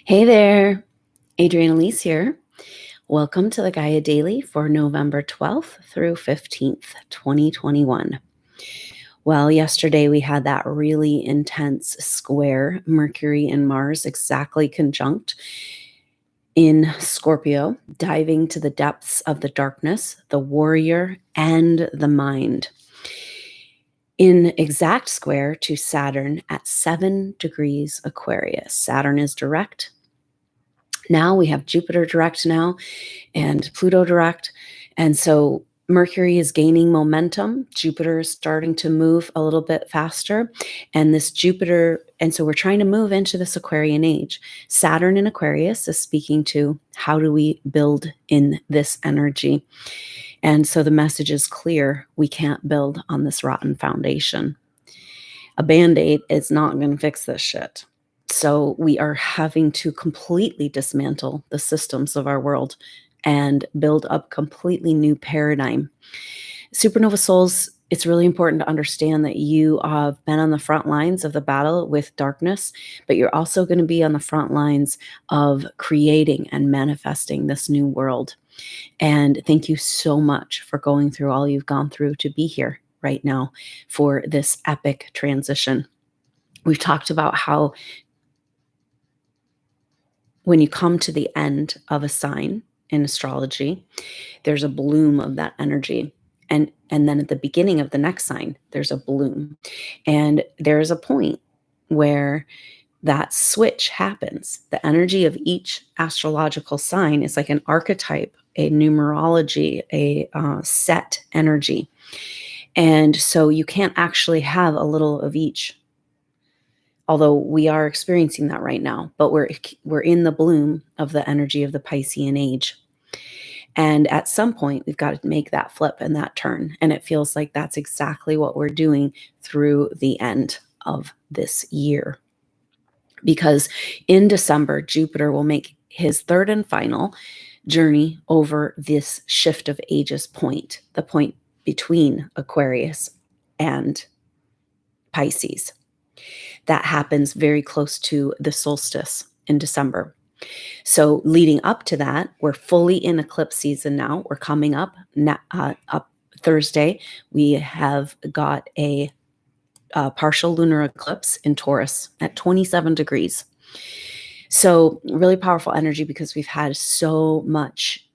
Hey there, Adrienne Elise here. Welcome to the Gaia Daily for November 12th through 15th, 2021. Well, yesterday we had that really intense square, Mercury and Mars exactly conjunct in Scorpio, diving to the depths of the darkness, the warrior, and the mind. In exact square to Saturn at 7 degrees Aquarius. Saturn is direct. Now we have Jupiter direct now and Pluto direct. And so Mercury is gaining momentum. Jupiter is starting to move a little bit faster. And this Jupiter, and so we're trying to move into this Aquarian age. Saturn in Aquarius is speaking to how do we build in this energy? And so the message is clear. We can't build on this rotten foundation. A Band-Aid is not going to fix this shit. So we are having to completely dismantle the systems of our world and build up completely new paradigm. Supernova souls, it's really important to understand that you have been on the front lines of the battle with darkness, but you're also going to be on the front lines of creating and manifesting this new world. And thank you so much for going through all you've gone through to be here right now for this epic transition. We've talked about how when you come to the end of a sign in astrology, there's a bloom of that energy. And then at the beginning of the next sign, there's a bloom. And there's a point where that switch happens. The energy of each astrological sign is like an archetype, a numerology, a set energy. And so you can't actually have a little of each, although we are experiencing that right now, but we're in the bloom of the energy of the Piscean age. And at some point, we've got to make that flip and that turn. And it feels like that's exactly what we're doing through the end of this year. Because in December, Jupiter will make his third and final journey over this shift of ages point, the point between Aquarius and Pisces. That happens very close to the solstice in December. So leading up to that, we're fully in eclipse season now. We're coming up Thursday. We have got a partial lunar eclipse in Taurus at 27 degrees. So really powerful energy because we've had so much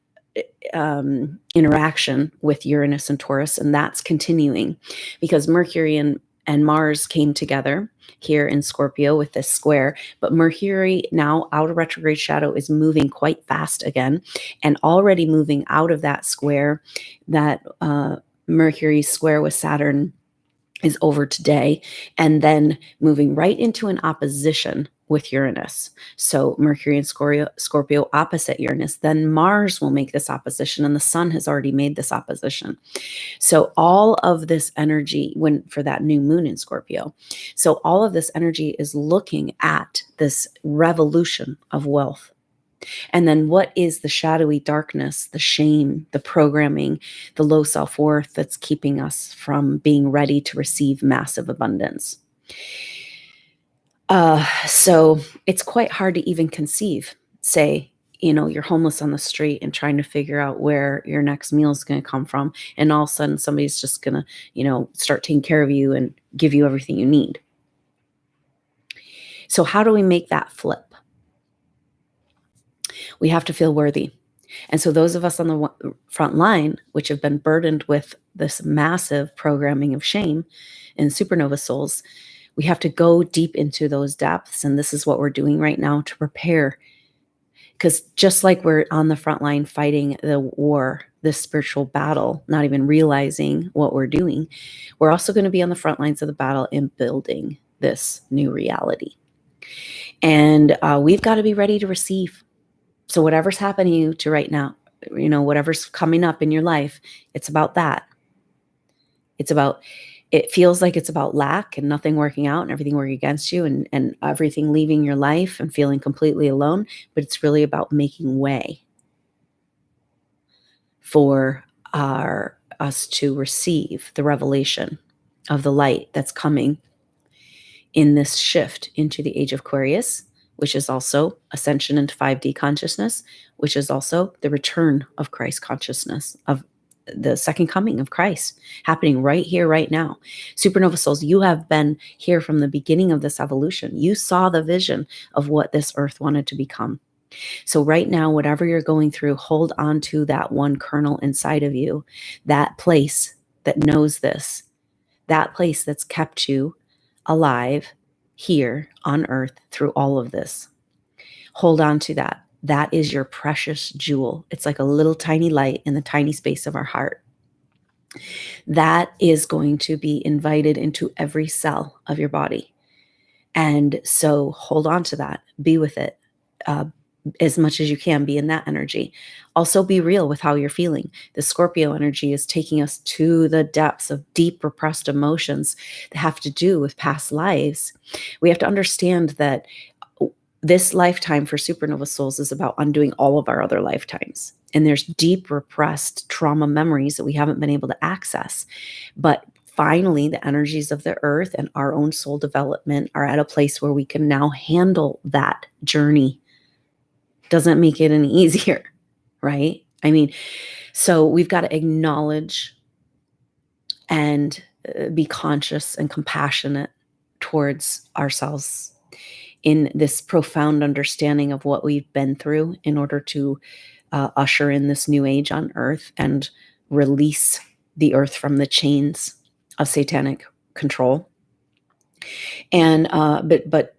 interaction with Uranus and Taurus, and that's continuing because Mercury and Mars came together here in Scorpio with this square, but Mercury now out of retrograde shadow is moving quite fast again, and already moving out of that square. That Mercury square with Saturn is over today, and then moving right into an opposition with Uranus. So Mercury and Scorpio opposite Uranus. Then Mars will make this opposition, and the sun has already made this opposition. So all of this energy for that new moon in Scorpio. So all of this energy is looking at this revolution of wealth. And then what is the shadowy darkness, the shame, the programming, the low self-worth that's keeping us from being ready to receive massive abundance? So it's quite hard to even conceive, say, you're homeless on the street and trying to figure out where your next meal is going to come from. And all of a sudden somebody's just going to, start taking care of you and give you everything you need. So how do we make that flip? We have to feel worthy. And so those of us on the front line, which have been burdened with this massive programming of shame and supernova souls, we have to go deep into those depths. And this is what we're doing right now to prepare. Because just like we're on the front line fighting the war, this spiritual battle, not even realizing what we're doing, we're also going to be on the front lines of the battle in building this new reality. And we've got to be ready to receive. So whatever's happening to you right now, whatever's coming up in your life, it's about that. It feels like it's about lack and nothing working out and everything working against you and everything leaving your life and feeling completely alone. But it's really about making way for us to receive the revelation of the light that's coming in this shift into the age of Aquarius, which is also ascension into 5D consciousness, which is also the return of Christ consciousness, of the second coming of Christ happening right here, right now. Supernova souls, you have been here from the beginning of this evolution. You saw the vision of what this earth wanted to become. So right now, whatever you're going through, hold on to that one kernel inside of you, that place that knows this, that place that's kept you alive here on earth through all of this. Hold on to that. That is your precious jewel. It's like a little tiny light in the tiny space of our heart. That is going to be invited into every cell of your body. And so hold on to that. Be with it. As much as you can, be in that energy. Also be real with how you're feeling. The Scorpio energy is taking us to the depths of deep repressed emotions that have to do with past lives. We have to understand that this lifetime for supernova souls is about undoing all of our other lifetimes. And there's deep repressed trauma memories that we haven't been able to access. But finally, the energies of the earth and our own soul development are at a place where we can now handle that journey. Doesn't make it any easier, right? I mean, so we've got to acknowledge and be conscious and compassionate towards ourselves in this profound understanding of what we've been through in order to usher in this new age on earth and release the earth from the chains of satanic control. And but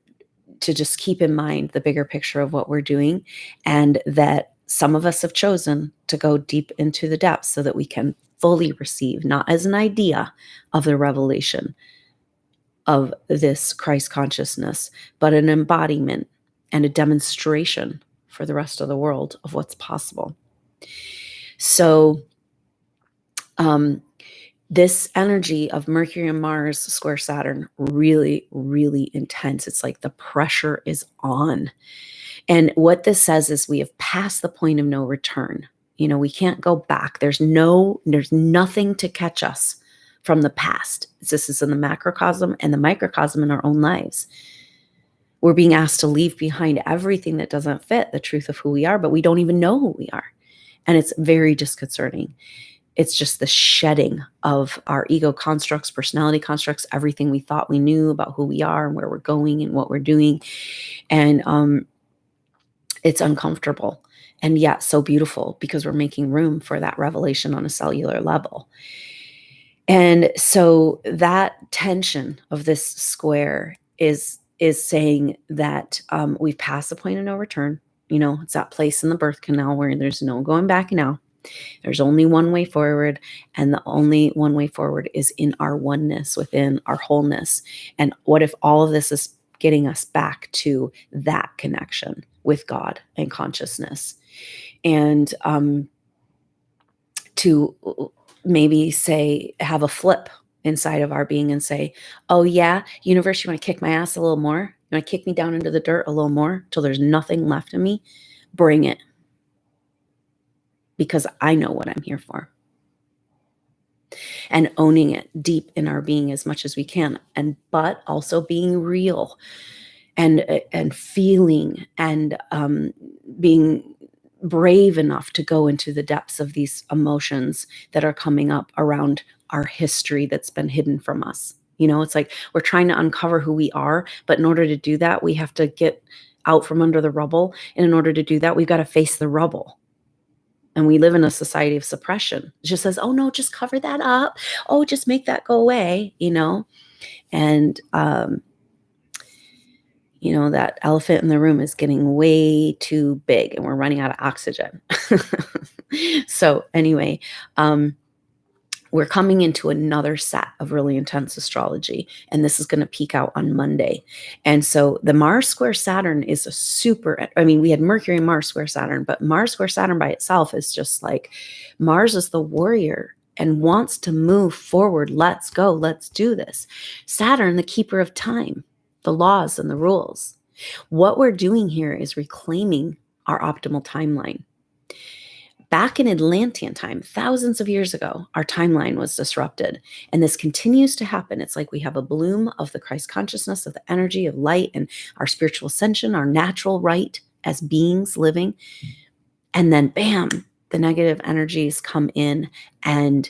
to just keep in mind the bigger picture of what we're doing, and that some of us have chosen to go deep into the depths so that we can fully receive, not as an idea of the revelation of this Christ consciousness, but an embodiment and a demonstration for the rest of the world of what's possible. So this energy of Mercury and Mars square Saturn, really, really intense. It's like the pressure is on. And what this says is we have passed the point of no return. You know, we can't go back. There's nothing to catch us from the past. This is in the macrocosm and the microcosm in our own lives. We're being asked to leave behind everything that doesn't fit the truth of who we are, but we don't even know who we are. And it's very disconcerting. It's just the shedding of our ego constructs, personality constructs, everything we thought we knew about who we are and where we're going and what we're doing. And it's uncomfortable and yet so beautiful, because we're making room for that revelation on a cellular level. And so that tension of this square is saying that we've passed the point of no return. You know, it's that place in the birth canal where there's no going back now. There's only one way forward, and the only one way forward is in our oneness, within our wholeness. And what if all of this is getting us back to that connection with God and consciousness? And to maybe say, have a flip inside of our being and say, oh yeah, universe, you want to kick my ass a little more? You want to kick me down into the dirt a little more till there's nothing left of me? Bring it. Because I know what I'm here for. And owning it deep in our being as much as we can. But also being real and feeling and being brave enough to go into the depths of these emotions that are coming up around our history that's been hidden from us. You know, it's like we're trying to uncover who we are, but in order to do that, we have to get out from under the rubble. And in order to do that, we've got to face the rubble. And we live in a society of suppression. It just says, oh no, just cover that up. Oh, just make that go away, you know? And, you know, that elephant in the room is getting way too big and we're running out of oxygen. So anyway, we're coming into another set of really intense astrology, and this is going to peak out on Monday. And so the Mars square Saturn is a super, I mean, we had Mercury and Mars square Saturn, but Mars square Saturn by itself is just like, Mars is the warrior and wants to move forward. Let's go. Let's do this. Saturn, the keeper of time, the laws and the rules. What we're doing here is reclaiming our optimal timeline. back in Atlantean time, thousands of years ago, our timeline was disrupted. And this continues to happen. It's like we have a bloom of the Christ consciousness, of the energy of light and our spiritual ascension, our natural right as beings living. And then bam, the negative energies come in, and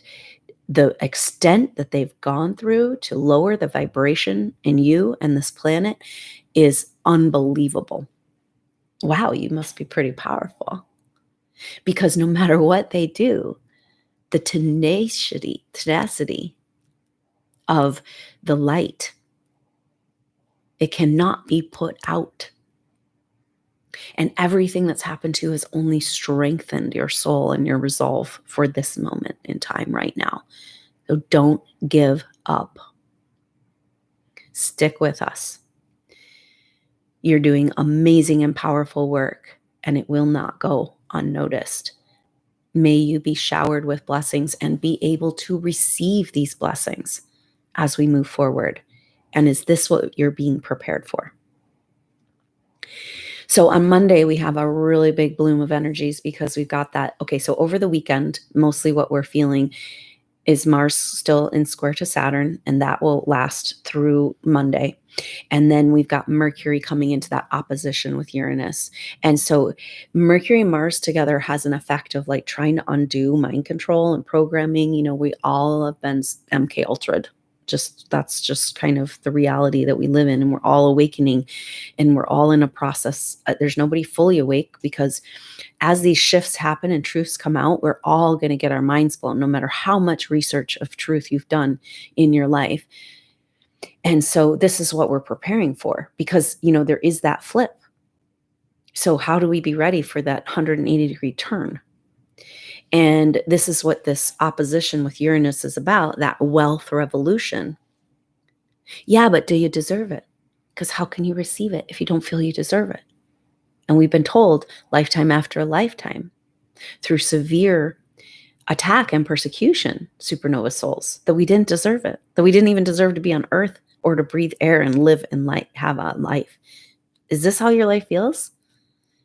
the extent that they've gone through to lower the vibration in you and this planet is unbelievable. Wow, you must be pretty powerful. Because no matter what they do, the tenacity of the light, it cannot be put out. And everything that's happened to you has only strengthened your soul and your resolve for this moment in time right now. So don't give up. Stick with us. You're doing amazing and powerful work, and it will not go unnoticed. May you be showered with blessings and be able to receive these blessings as we move forward. And is this what you're being prepared for? So on Monday, we have a really big bloom of energies because we've got that. Okay, so over the weekend, mostly what we're feeling is Mars still in square to Saturn, and that will last through Monday. And then we've got Mercury coming into that opposition with Uranus. And so Mercury and Mars together has an effect of like trying to undo mind control and programming. You know, we all have been MK Ultra'd. That's just kind of the reality that we live in, and we're all awakening, and we're all in a process. There's nobody fully awake, because as these shifts happen and truths come out, we're all going to get our minds blown, no matter how much research of truth you've done in your life. And so this is what we're preparing for, because, you know, there is that flip. So how do we be ready for that 180-degree turn? And this is what this opposition with Uranus is about, that wealth revolution. Yeah, but do you deserve it? Because how can you receive it if you don't feel you deserve it? And we've been told lifetime after lifetime, through severe attack and persecution, supernova souls, that we didn't deserve it, that we didn't even deserve to be on Earth or to breathe air and live and have a life. Is this how your life feels?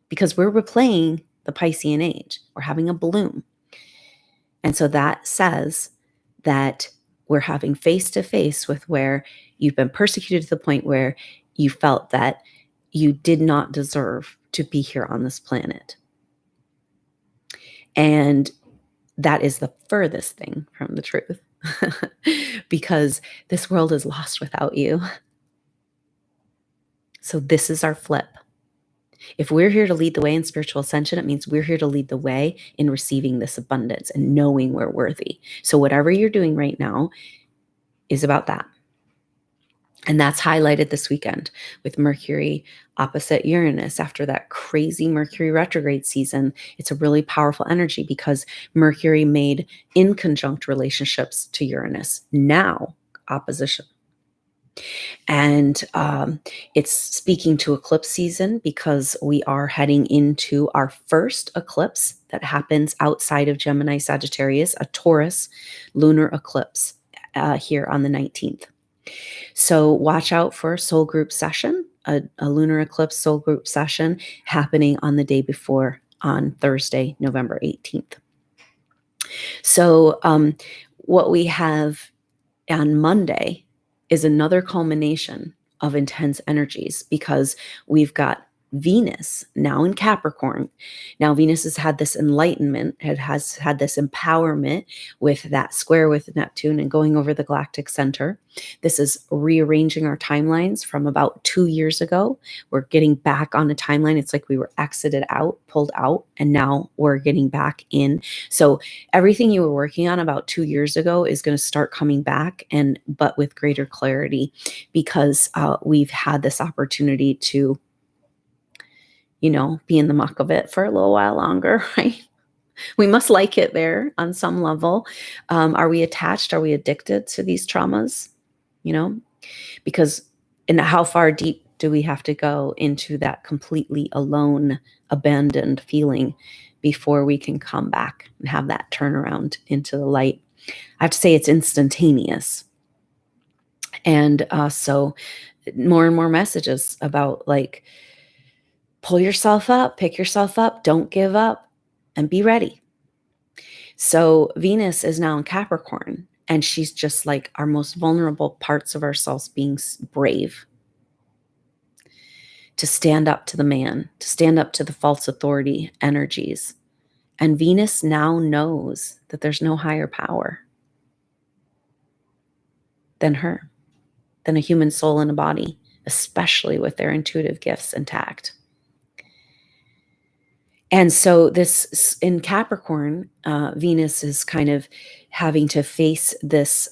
Because we're replaying the Piscean age. We're having a bloom. And so that says that we're having face-to-face with where you've been persecuted to the point where you felt that you did not deserve to be here on this planet. And that is the furthest thing from the truth, because this world is lost without you. So this is our flip. If we're here to lead the way in spiritual ascension, it means we're here to lead the way in receiving this abundance and knowing we're worthy. So whatever you're doing right now is about that. And that's highlighted this weekend with Mercury opposite Uranus. After that crazy Mercury retrograde season, it's a really powerful energy because Mercury made inconjunct relationships to Uranus. Now, opposition. And it's speaking to eclipse season, because we are heading into our first eclipse that happens outside of Gemini Sagittarius, a Taurus lunar eclipse here on the 19th. So watch out for a soul group session, a lunar eclipse soul group session happening on the day before, on Thursday, November 18th. So what we have on Monday is another culmination of intense energies, because we've got Venus now in Capricorn. Now Venus has had this enlightenment, it has had this empowerment with that square with Neptune and going over the galactic center. This is rearranging our timelines from about 2 years ago. We're getting back on a timeline. It's like we were exited out, pulled out, and now we're getting back in. So everything you were working on about 2 years ago is going to start coming back, but with greater clarity, because we've had this opportunity to, you know, be in the muck of it for a little while longer, right? We must like it there on some level. Are we attached? Are we addicted to these traumas? You know, because how far deep do we have to go into that completely alone, abandoned feeling before we can come back and have that turnaround into the light? I have to say it's instantaneous. And so more and more messages about like, pull yourself up, pick yourself up, don't give up, and be ready. So Venus is now in Capricorn, and she's just like our most vulnerable parts of ourselves being brave, to stand up to the man, to stand up to the false authority energies. And Venus now knows that there's no higher power than her, than a human soul in a body, especially with their intuitive gifts intact. And so this in Capricorn, Venus is kind of having to face this,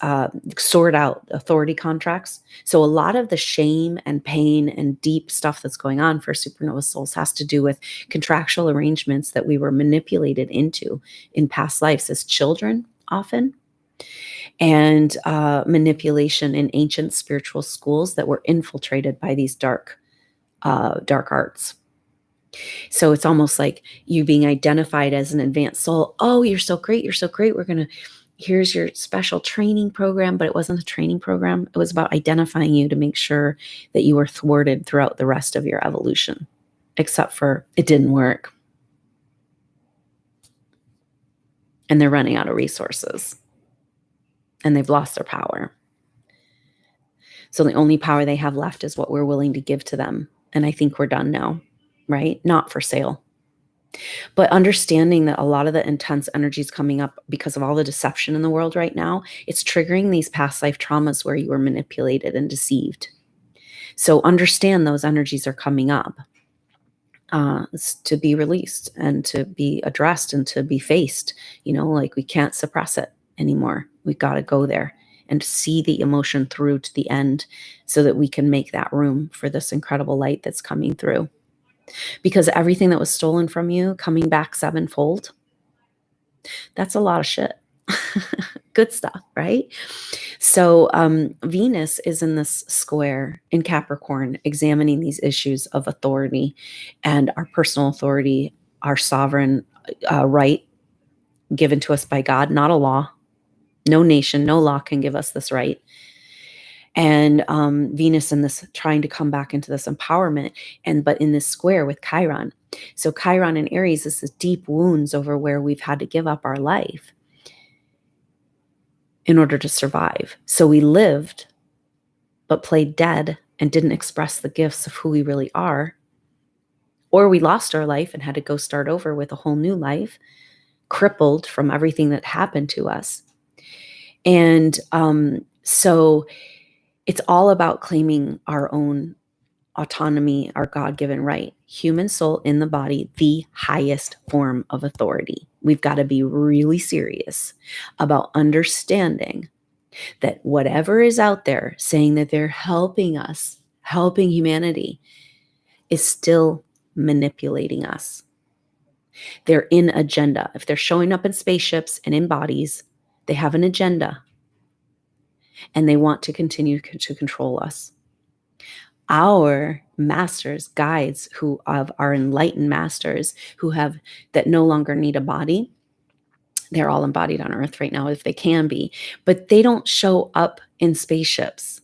sort out authority contracts. So a lot of the shame and pain and deep stuff that's going on for supernova souls has to do with contractual arrangements that we were manipulated into in past lives as children often, and manipulation in ancient spiritual schools that were infiltrated by these dark arts. So it's almost like you being identified as an advanced soul. Oh, you're so great. You're so great. Here's your special training program. But it wasn't a training program. It was about identifying you to make sure that you were thwarted throughout the rest of your evolution, except for it didn't work. And they're running out of resources. And they've lost their power. So the only power they have left is what we're willing to give to them. And I think we're done now, right? Not for sale. But understanding that a lot of the intense energy is coming up because of all the deception in the world right now, it's triggering these past life traumas where you were manipulated and deceived. So understand those energies are coming up to be released and to be addressed and to be faced. Like we can't suppress it anymore. We got to go there and see the emotion through to the end so that we can make that room for this incredible light that's coming through. Because everything that was stolen from you coming back sevenfold, that's a lot of shit. Good stuff, right? So Venus is in this square in Capricorn, examining these issues of authority and our personal authority, our sovereign right given to us by God, not a law. No nation, no law can give us this right. And Venus in this trying to come back into this empowerment, but in this square with Chiron. So Chiron in Aries is this deep wounds over where we've had to give up our life in order to survive. So we lived, but played dead and didn't express the gifts of who we really are. Or we lost our life and had to go start over with a whole new life, crippled from everything that happened to us. And so it's all about claiming our own autonomy, our God-given right. Human soul in the body, the highest form of authority. We've got to be really serious about understanding that whatever is out there saying that they're helping us, helping humanity, is still manipulating us. They're in agenda. If they're showing up in spaceships and in bodies, they have an agenda. And they want to continue to control us. Our masters, guides, who are enlightened masters, that no longer need a body, they're all embodied on Earth right now if they can be, but they don't show up in spaceships.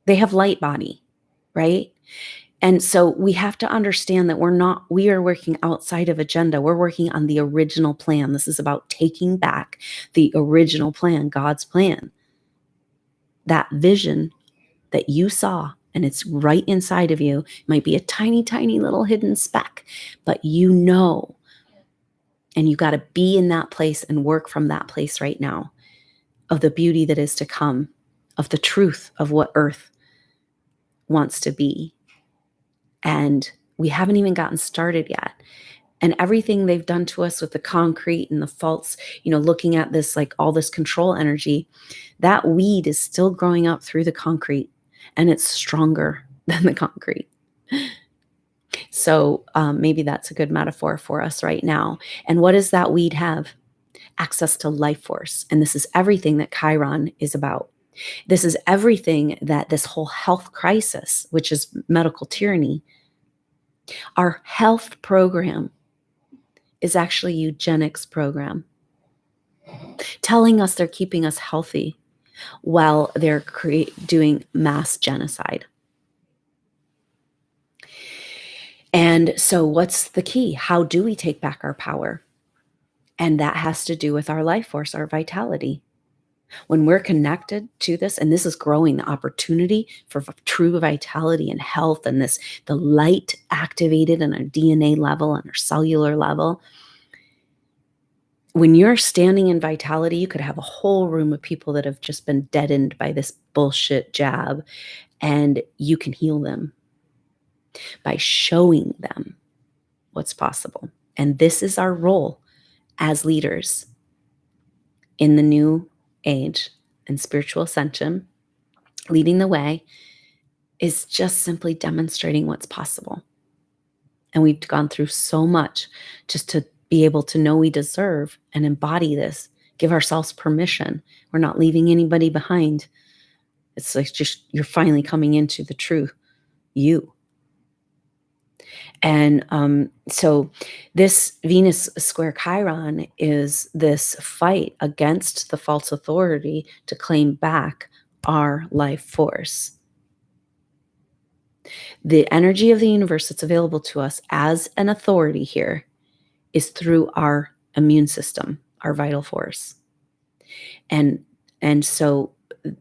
They have light body, right? And so we have to understand that we are working outside of agenda. We're working on the original plan. This is about taking back the original plan, God's plan. That vision that you saw, and it's right inside of you. It might be a tiny, tiny little hidden speck, but and you got to be in that place and work from that place right now of the beauty that is to come, of the truth of what Earth wants to be. And we haven't even gotten started yet. And everything they've done to us with the concrete and the faults, looking at this, like all this control energy, that weed is still growing up through the concrete, and it's stronger than the concrete. So maybe that's a good metaphor for us right now. And what does that weed have? Access to life force. And this is everything that Chiron is about. This is everything that this whole health crisis, which is medical tyranny, our health program is actually eugenics program, telling us they're keeping us healthy while they're doing mass genocide. And so what's the key? How do we take back our power? And that has to do with our life force, our vitality. When we're connected to this, and this is growing the opportunity for true vitality and health, and the light activated on our DNA level, on our cellular level. When you're standing in vitality, you could have a whole room of people that have just been deadened by this bullshit jab, and you can heal them by showing them what's possible. And this is our role as leaders in the new age and spiritual ascension. Leading the way is just simply demonstrating what's possible. And we've gone through so much just to be able to know we deserve and embody this, give ourselves permission. We're not leaving anybody behind. It's like just you're finally coming into the true you. And so this Venus square Chiron is this fight against the false authority to claim back our life force. The energy of the universe that's available to us as an authority here is through our immune system, our vital force. And so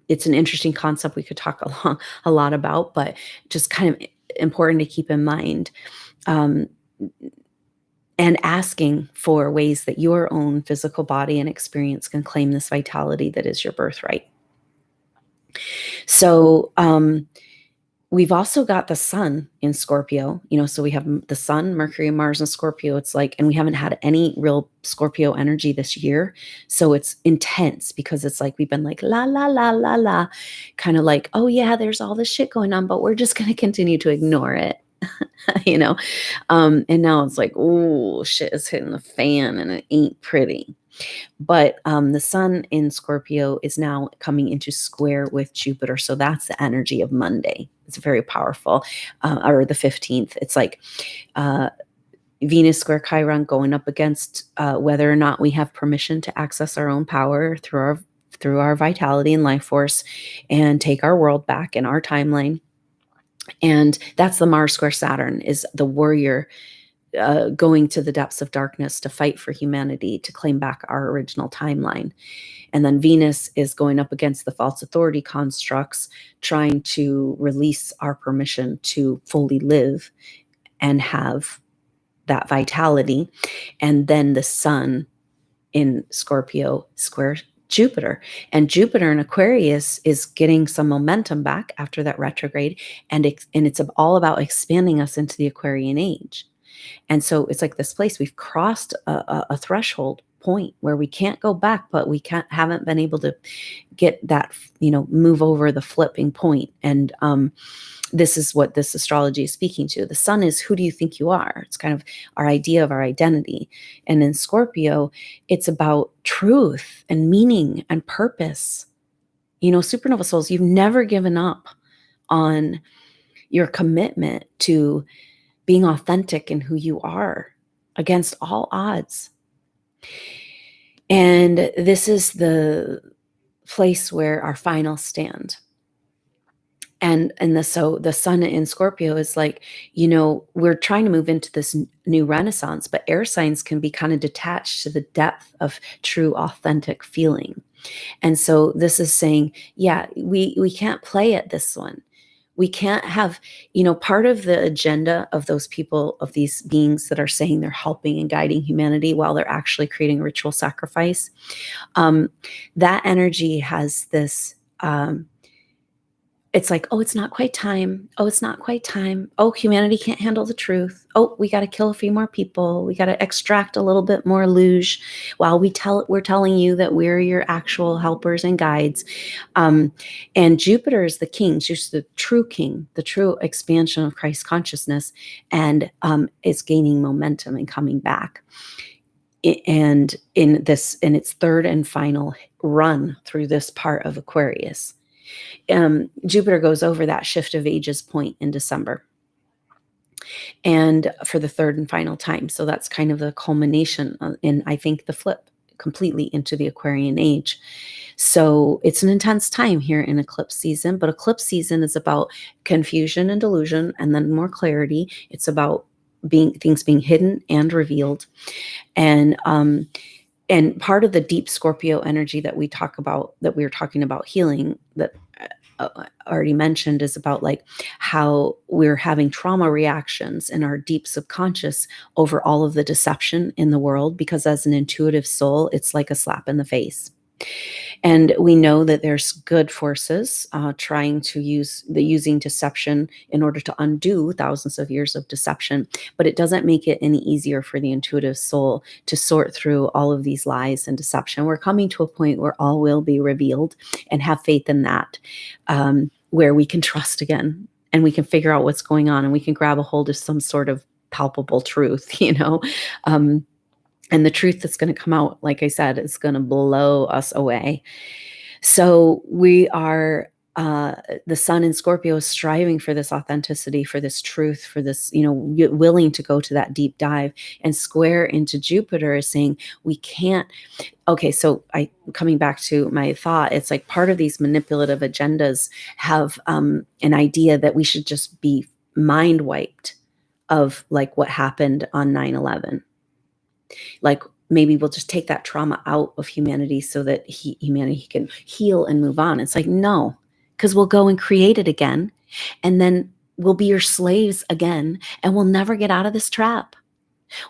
it's an interesting concept we could talk a lot about, but just kind of important to keep in mind. And asking for ways that your own physical body and experience can claim this vitality that is your birthright. So we've also got the sun in Scorpio, so we have the sun, Mercury, and Mars in Scorpio. It's like, and we haven't had any real Scorpio energy this year. So it's intense because it's like, we've been like, la, la, la, la, la, kind of like, oh yeah, there's all this shit going on, but we're just going to continue to ignore it. And now it's like, oh, shit is hitting the fan and it ain't pretty. But the sun in Scorpio is now coming into square with Jupiter. So that's the energy of Monday. It's very powerful. Or the 15th. It's like Venus square Chiron going up against whether or not we have permission to access our own power through our vitality and life force and take our world back in our timeline. And that's the Mars square Saturn, is the warrior going to the depths of darkness to fight for humanity, to claim back our original timeline. And then Venus is going up against the false authority constructs, trying to release our permission to fully live and have that vitality. And then the sun in Scorpio square Jupiter, and Jupiter in Aquarius is getting some momentum back after that retrograde, and it's all about expanding us into the Aquarian age. And so it's like this place we've crossed a threshold point where we can't go back, but we haven't been able to get that, move over the flipping point. And this is what this astrology is speaking to. The sun is, who do you think you are? It's kind of our idea of our identity. And in Scorpio, it's about truth and meaning and purpose. Supernova souls, you've never given up on your commitment to being authentic in who you are against all odds. And this is the place where our final stand. And so the sun in Scorpio is like, we're trying to move into this new renaissance, but air signs can be kind of detached to the depth of true, authentic feeling. And so this is saying, yeah, we can't play at this one. We can't have, part of the agenda of those people, of these beings that are saying they're helping and guiding humanity while they're actually creating ritual sacrifice. That energy has this, it's like, oh, it's not quite time. Oh, it's not quite time. Oh, humanity can't handle the truth. Oh, we got to kill a few more people. We got to extract a little bit more luge while we're telling you that we're your actual helpers and guides. And Jupiter is the king, just the true king, the true expansion of Christ consciousness, and it's gaining momentum and coming back. And in its third and final run through this part of Aquarius. Jupiter goes over that shift of ages point in December, and for the third and final time. So that's kind of the culmination in, I think, the flip completely into the Aquarian age. So it's an intense time here in eclipse season, but eclipse season is about confusion and delusion, and then more clarity. It's about things being hidden and revealed. And And part of the deep Scorpio energy that we were talking about healing, that already mentioned, is about like how we're having trauma reactions in our deep subconscious over all of the deception in the world, because as an intuitive soul, it's like a slap in the face. And we know that there's good forces trying to using deception in order to undo thousands of years of deception, but it doesn't make it any easier for the intuitive soul to sort through all of these lies and deception. We're coming to a point where all will be revealed, and have faith in that, where we can trust again, and we can figure out what's going on, and we can grab a hold of some sort of palpable truth, and the truth that's going to come out, like I said, is going to blow us away. So we are, the sun in Scorpio is striving for this authenticity, for this truth, for this, willing to go to that deep dive. And square into Jupiter is saying we can't. Okay, so coming back to my thought, it's like part of these manipulative agendas have an idea that we should just be mind wiped of like what happened on 9/11. Like maybe we'll just take that trauma out of humanity so that humanity can heal and move on. It's like, no, because we'll go and create it again, and then we'll be your slaves again, and we'll never get out of this trap.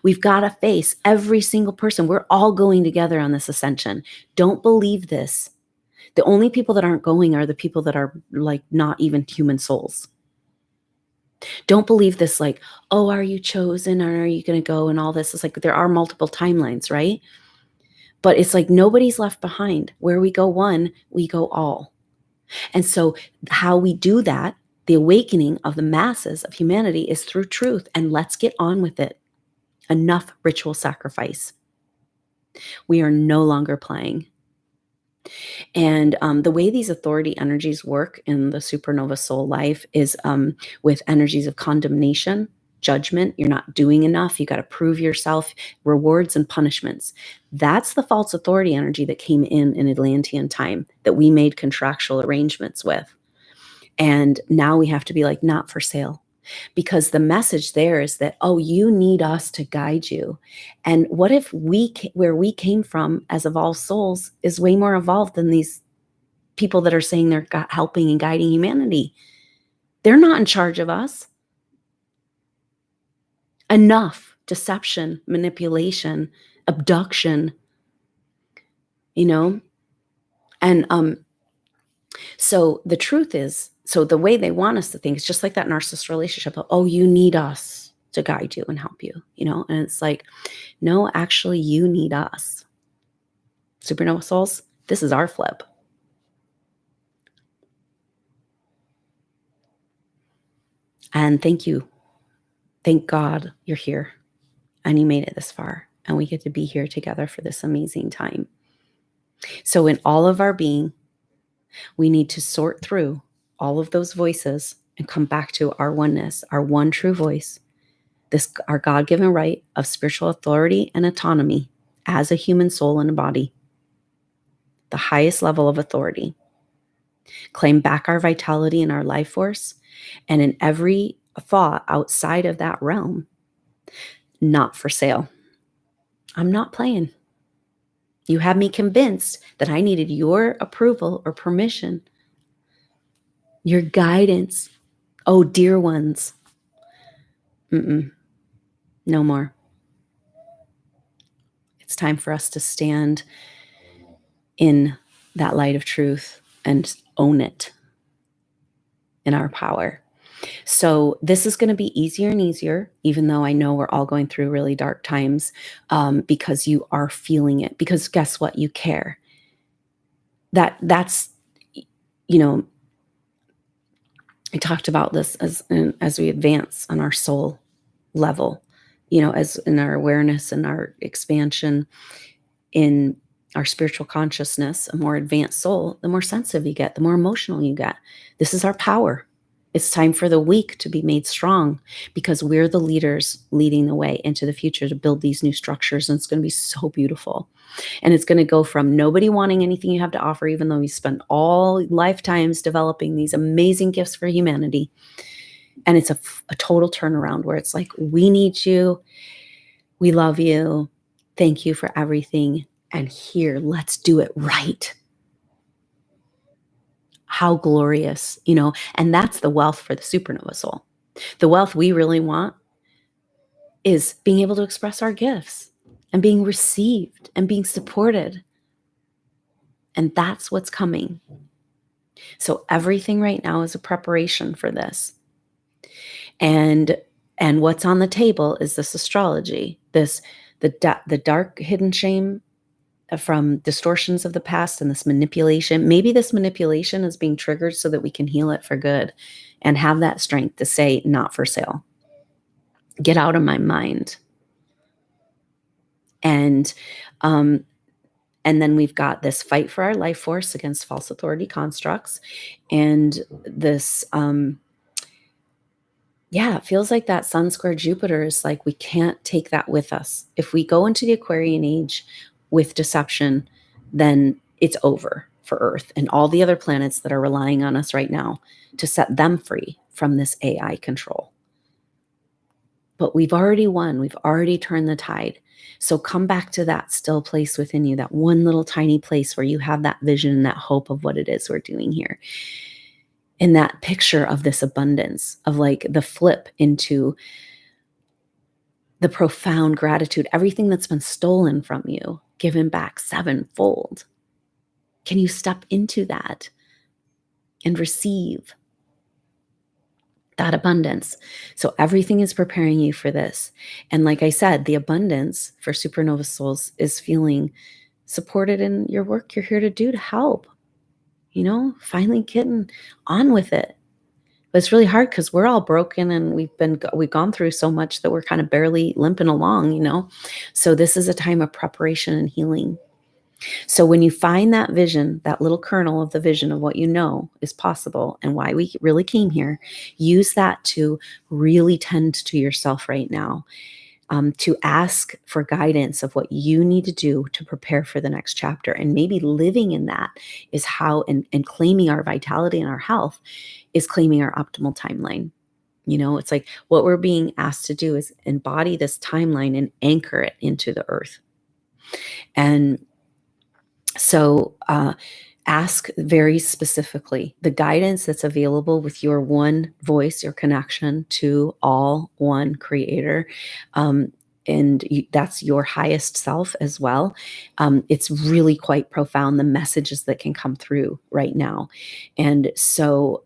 We've got to face every single person. We're all going together on this ascension. Don't believe this. The only people that aren't going are the people that are like not even human souls. Don't believe this, like, oh, are you chosen, or are you going to go, and all this. It's like there are multiple timelines, right? But it's like nobody's left behind. Where we go one, we go all. And so how we do that, the awakening of the masses of humanity, is through truth. And let's get on with it. Enough ritual sacrifice. We are no longer playing. And the way these authority energies work in the supernova soul life is with energies of condemnation, judgment. You're not doing enough. You got to prove yourself. Rewards and punishments. That's the false authority energy that came in Atlantean time, that we made contractual arrangements with. And now we have to be like, not for sale. Because the message there is that, oh, you need us to guide you. And what if where we came from as evolved souls is way more evolved than these people that are saying they're helping and guiding humanity? They're not in charge of us. Enough deception, manipulation, abduction, and so the truth is, so the way they want us to think is just like that narcissist relationship of, oh, you need us to guide you and help you, and it's like, no, actually, you need us. Supernova souls, this is our flip. And thank you. Thank God you're here and you made it this far, and we get to be here together for this amazing time. So in all of our being, we need to sort through all of those voices and come back to our oneness, our one true voice, our God-given right of spiritual authority and autonomy as a human soul and a body, the highest level of authority. Claim back our vitality and our life force, and in every thought outside of that realm, not for sale. I'm not playing. You had me convinced that I needed your approval or permission, your guidance. Oh, dear ones. No more. It's time for us to stand in that light of truth and own it in our power. So this is going to be easier and easier, even though I know we're all going through really dark times, because you are feeling it. Because guess what? You care. That's, I talked about this as we advance on our soul level, as in our awareness and our expansion in our spiritual consciousness, a more advanced soul, the more sensitive you get, the more emotional you get. This is our power. It's time for the weak to be made strong, because we're the leaders leading the way into the future to build these new structures. And it's going to be so beautiful. And it's going to go from nobody wanting anything you have to offer, even though we spent all lifetimes developing these amazing gifts for humanity. And it's a total turnaround where it's like, we need you. We love you. Thank you for everything. and here, let's do it right. How glorious, and that's the wealth for the supernova soul. The wealth we really want is being able to express our gifts and being received and being supported. And that's what's coming. So everything right now is a preparation for this. And what's on the table is this astrology, the dark hidden shame from distortions of the past and this manipulation. Maybe this manipulation is being triggered so that we can heal it for good and have that strength to say, not for sale. Get out of my mind. And then we've got this fight for our life force against false authority constructs. And this, it feels like that Sun square Jupiter is like, we can't take that with us. If we go into the Aquarian age with deception, then it's over for Earth and all the other planets that are relying on us right now to set them free from this AI control. But we've already won. We've already turned the tide. So come back to that still place within you, that one little tiny place where you have that vision and that hope of what it is we're doing here. And that picture of this abundance, of like the flip into the profound gratitude, everything that's been stolen from you, given back sevenfold. Can you step into that and receive that abundance? So everything is preparing you for this. And like I said, the abundance for supernova souls is feeling supported in your work you're here to do to help, finally getting on with it. But it's really hard because we're all broken and we've gone through so much that we're kind of barely limping along, So this is a time of preparation and healing. So when you find that vision, that little kernel of the vision of what you know is possible and why we really came here, use that to really tend to yourself right now, to ask for guidance of what you need to do to prepare for the next chapter. And maybe living in that is how, and claiming our vitality and our health is claiming our optimal timeline. It's like what we're being asked to do is embody this timeline and anchor it into the earth. And so ask very specifically the guidance that's available with your one voice, your connection to all one creator. That's your highest self as well. It's really quite profound, the messages that can come through right now. And so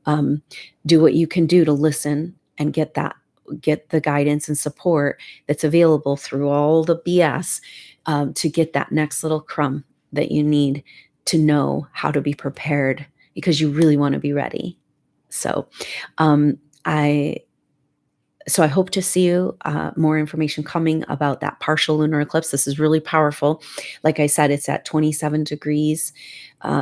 do what you can do to listen and get the guidance and support that's available through all the BS to get that next little crumb that you need to know how to be prepared, because you really want to be ready. So I hope to see you. More information coming about that partial lunar eclipse. This is really powerful. Like I said, it's at 27 degrees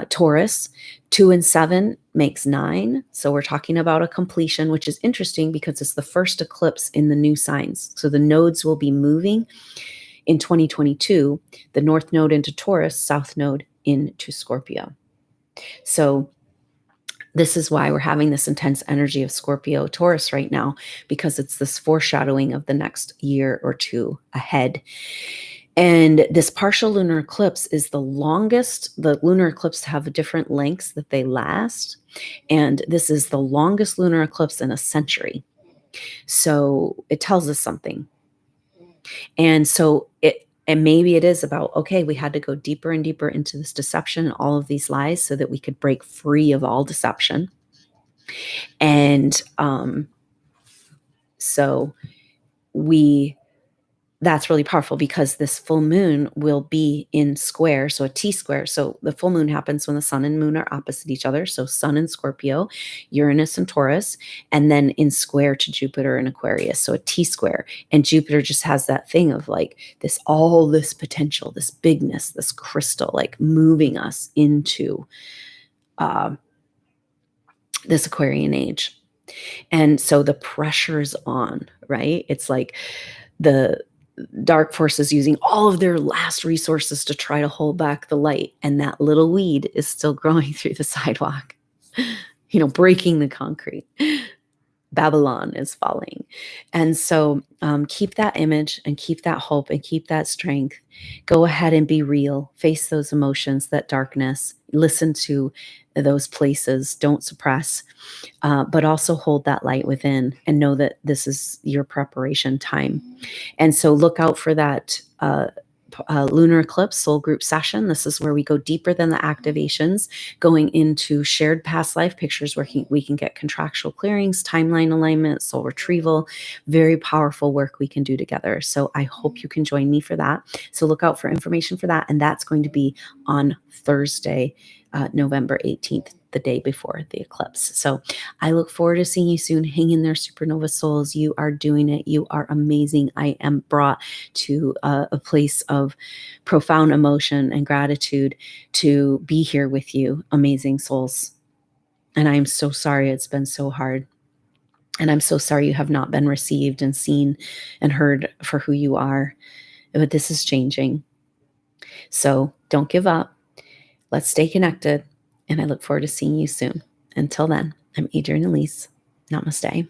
Taurus. 2 and 7 makes 9. So we're talking about a completion, which is interesting because it's the first eclipse in the new signs. So the nodes will be moving in 2022, the North Node into Taurus, South Node into Scorpio. So this is why we're having this intense energy of Scorpio Taurus right now, because it's this foreshadowing of the next year or two ahead. And this partial lunar eclipse is the longest. The lunar eclipses have different lengths that they last. And this is the longest lunar eclipse in a century. So it tells us something. And so maybe it is about, okay, we had to go deeper and deeper into this deception and all of these lies so that we could break free of all deception. And so that's really powerful, because this full moon will be in square, so a T square. So the full moon happens when the sun and moon are opposite each other. So sun and Scorpio, Uranus and Taurus, and then in square to Jupiter and Aquarius. So a T square. And Jupiter just has that thing of like all this potential, this bigness, this crystal, like moving us into this Aquarian age. And so the pressure's on, right? It's like the dark forces using all of their last resources to try to hold back the light. And that little weed is still growing through the sidewalk, breaking the concrete. Babylon is falling. And so keep that image and keep that hope and keep that strength. Go ahead and be real. Face those emotions, that darkness. Listen to those places. Don't suppress, but also hold that light within and know that this is your preparation time. And so look out for that lunar eclipse soul group session. This is where we go deeper than the activations, going into shared past life pictures where we can get contractual clearings, timeline alignment, soul retrieval. Very powerful work we can do together. So I hope you can join me for that. So look out for information for that. And that's going to be on Thursday, November 18th, the day before the eclipse. So I look forward to seeing you soon. Hang in there, supernova souls. You are doing it. You are amazing. I am brought to a place of profound emotion and gratitude to be here with you, amazing souls. And I'm so sorry it's been so hard. And I'm so sorry you have not been received and seen and heard for who you are. But this is changing. So don't give up. Let's stay connected. And I look forward to seeing you soon. Until then, I'm Adrienne Elise. Namaste.